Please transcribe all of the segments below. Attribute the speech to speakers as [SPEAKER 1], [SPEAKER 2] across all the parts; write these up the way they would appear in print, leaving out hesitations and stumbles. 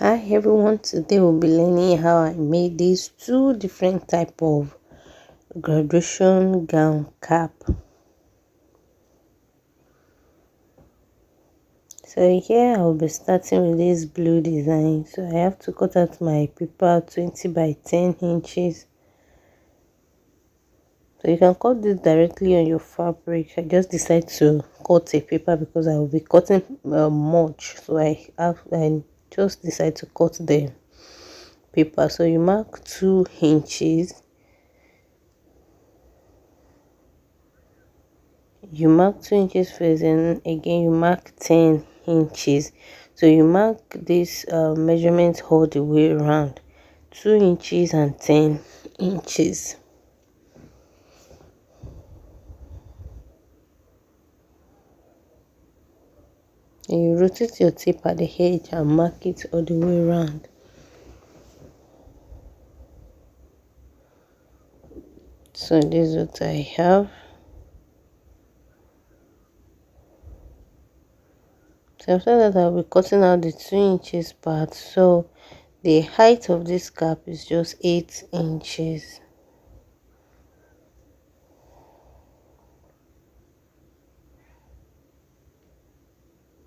[SPEAKER 1] Hi everyone, today we'll be learning how I made these two different type of graduation gown cap. So here I'll be starting with this blue design. So I have to cut out my paper 20 by 10 inches. So you can cut this directly on your fabric. I just decided to cut a paper because I will be cutting much. So I just decided to cut the paper. So you mark 2 inches. You mark 2 inches first, and again you mark 10 inches. So you mark this measurement all the way around, 2 inches and 10 inches. And you rotate your tape at the edge and mark it all the way around. So this is what I have. So after that, I'll be cutting out the 2 inches part. So the height of this cap is just 8 inches.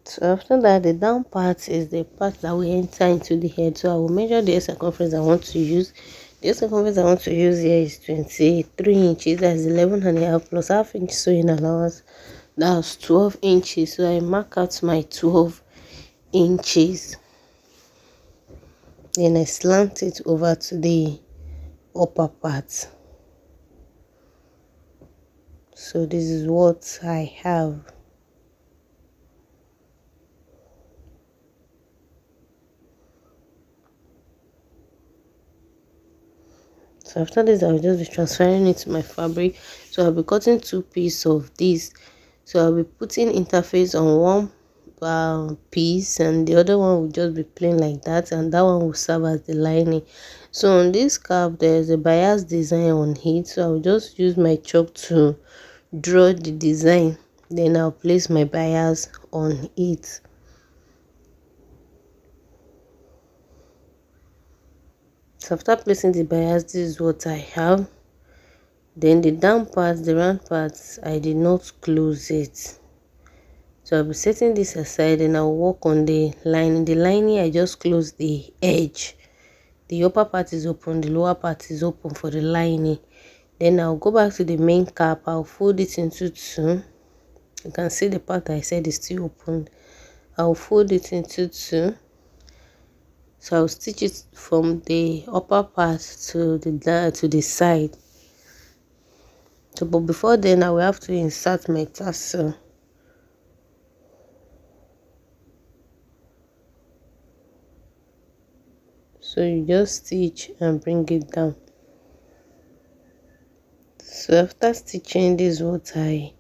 [SPEAKER 1] So after that, the down part is the part that we enter into the head. So I will measure the circumference I want to use. The circumference I want to use here is 23 inches. That's 11 and a half plus half inch sewing allowance. That's 12 inches. So I mark out my 12 inches. Then I slant it over to the upper part. So this is what I have. So after this, I'll just be transferring it to my fabric. So I'll be cutting two pieces of this. So I'll be putting interface on one piece, and the other one will just be plain like that, and that one will serve as the lining. So on this cap, there's a bias design on it. So I'll just use my chalk to draw the design. Then I'll place my bias on it. So after placing the bias, this is what I have. Then the down part, the round parts, I did not close it. So I'll be setting this aside and I'll work on the lining. The lining, I just close the edge. The upper part is open, the lower part is open for the lining. Then I'll go back to the main cap. I'll fold it into two. You can see the part I said is still open. I'll fold it into two. So I'll stitch it from the upper part to the side. So but before then, I will have to insert my tassel. So you just stitch and bring it down. So after stitching, this is what I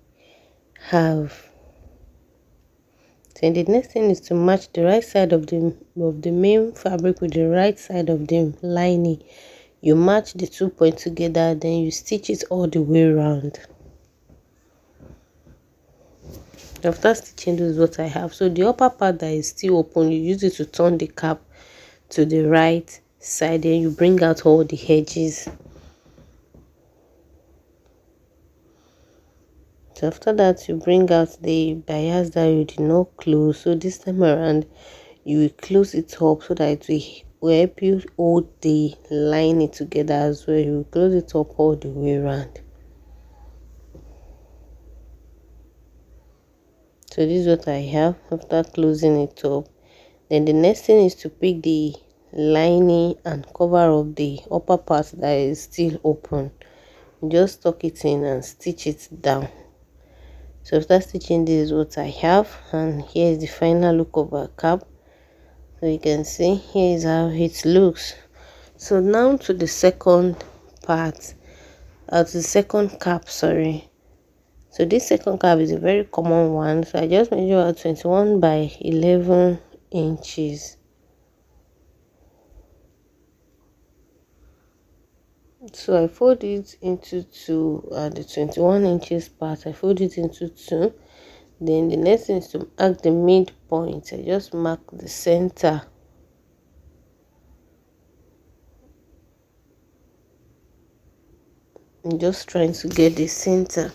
[SPEAKER 1] have. Then the next thing is to match the right side of the main fabric with the right side of the lining. You match the 2 points together, then you stitch it all the way around. After stitching, this is what I have. So the upper part that is still open, you use it to turn the cap to the right side, then you bring out all the edges. So after that, you bring out the bias that you did not close. So this time around, you will close it up so that it will help you hold the lining together as well. You will close it up all the way around. So this is what I have after closing it up. Then the next thing is to pick the lining and cover up the upper part that is still open. Just tuck it in and stitch it down. So after stitching, this is what I have, and here is the final look of our cap. So you can see here is how it looks. So now to the second part, to the second cap, sorry. So this second cap is a very common one. So I just measure out 21 by 11 inches. So I fold it into two, the 21 inches part, I fold it into two. Then the next thing is to mark the midpoint. I just mark the center. I'm just trying to get the center.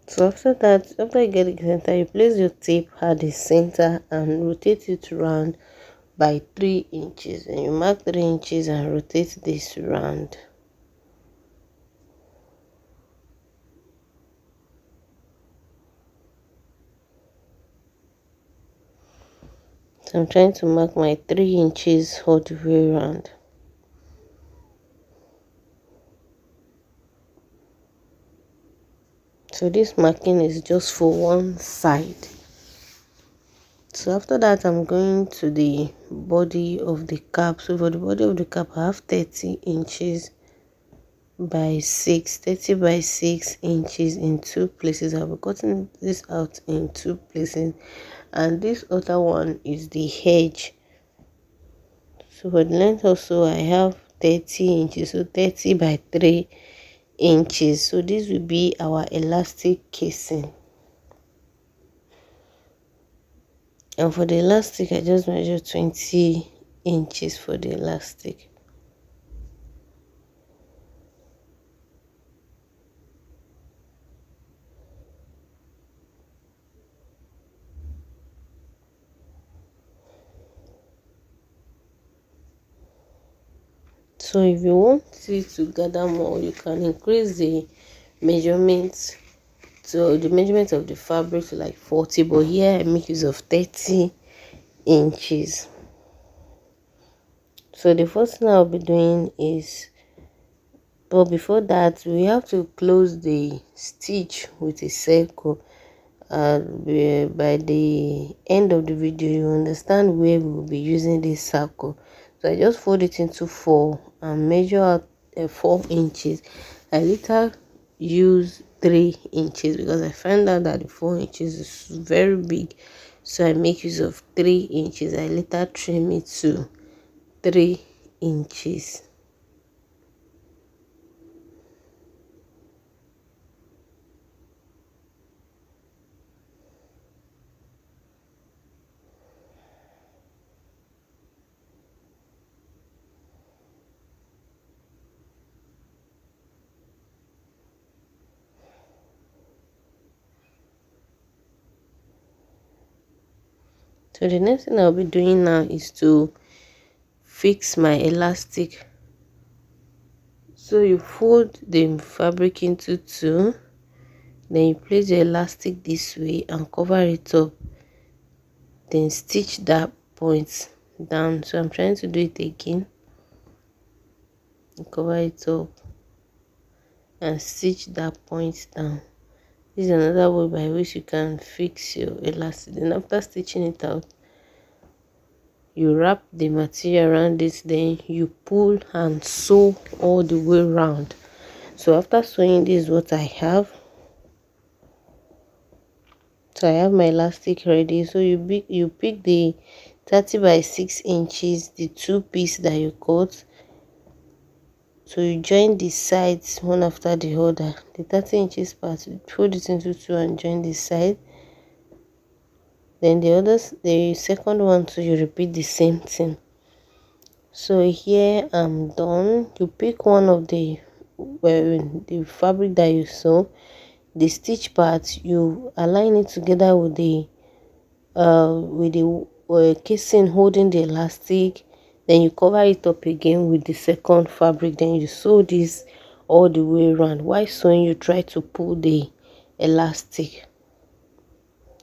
[SPEAKER 1] So after that, after you get the center, you place your tape at the center and rotate it round by 3 inches, and you mark 3 inches and rotate this round. So I'm trying to mark my 3 inches all the way around. So this marking is just for one side. So after that, I'm going to the body of the cap. So for the body of the cap, I have 30 inches by 6, 30 by 6 inches in 2 places. I'll be cutting this out in 2 places, and this other one is the edge. So for the length also, I have 30 inches, so 30 by 3 inches. So this will be our elastic casing. And for the elastic, I just measure 20 inches for the elastic. So if you want it to gather more, you can increase the measurements to the measurement of the fabric to like 40, but here I make use of 30 inches. So the first thing I'll be doing is, but before that, we have to close the stitch with a circle. By the end of the video, you understand where we will be using this circle. So I just fold it into 4 and measure out 4 inches. I later use 3 inches because I find out that the 4 inches is very big, so I make use of 3 inches. I later trim it to 3 inches. So the next thing I'll be doing now is to fix my elastic. So you fold the fabric into 2, then you place the elastic this way and cover it up, then stitch that point down. So I'm trying to do it again. Cover it up and stitch that point down. This is another way by which you can fix your elastic. Then after stitching it out, you wrap the material around it, then you pull and sew all the way around. So after sewing, this is what I have. So I have my elastic ready. So you pick the 30 by 6 inches, the 2 pieces that you cut. So you join the sides one after the other. The 30 inches part, you fold it into 2 and join the side. Then the second one, so you repeat the same thing. So here I'm done. You pick one of the fabric that you sew, the stitch part, you align it together with the casing holding the elastic. Then you cover it up again with the second fabric, then you sew this all the way around. While sewing, you try to pull the elastic.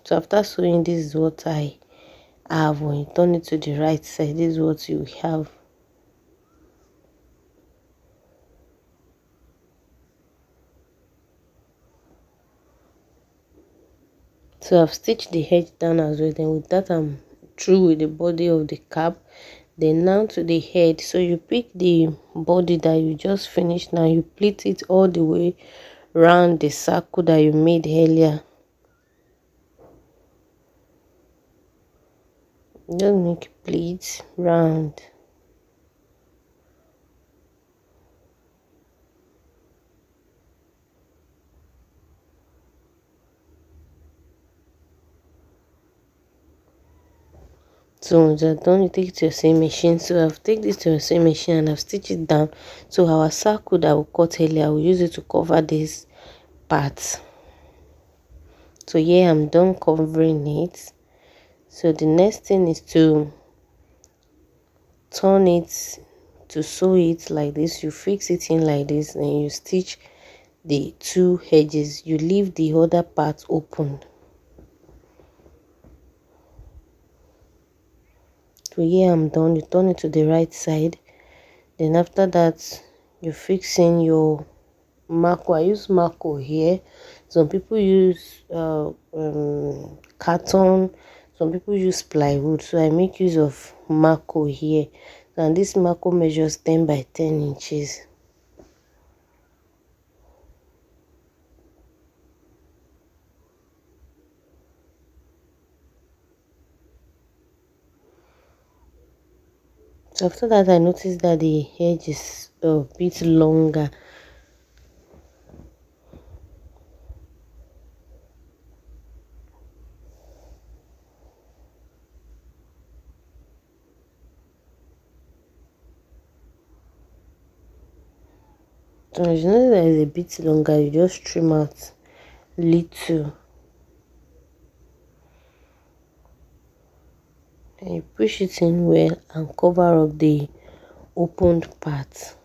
[SPEAKER 1] So after sewing, this is what I have. When you turn it to the right side, this is what you have. So I've stitched the edge down as well. Then with that, I'm through with the body of the cap. Then now to the head. So you pick the body that you just finished. Now you pleat it all the way around the circle that you made earlier. Just make pleats round. So once you're done, you take it to your sewing machine. So I've taken this to your sewing machine and I've stitched it down. So our circle that we cut earlier, we'll use it to cover this part. So here I'm done covering it. So the next thing is to turn it, to sew it like this. You fix it in like this and you stitch the two edges. You leave the other part open. So here I'm done. You turn it to the right side. Then after that, you fix in your marco. I use marco here. Some people use carton, some people use plywood, so I make use of marco here, and this marco measures 10 by 10 inches. So after that, I noticed that the edge is a bit longer. So as you know that is a bit longer, you just trim out little. And you push it in well and cover up the opened part.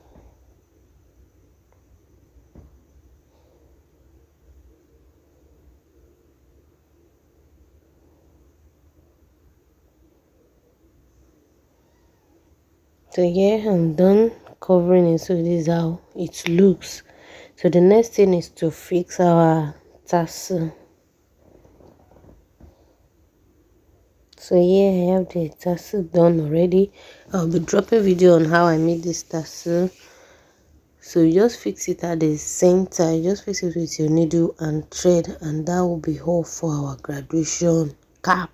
[SPEAKER 1] So here I'm done covering it. So this is how it looks. So the next thing is to fix our tassel. So here I have the tassel done already. I'll be dropping video on how I made this tassel. So you just fix it at the center. You just fix it with your needle and thread, and that will be all for our graduation cap.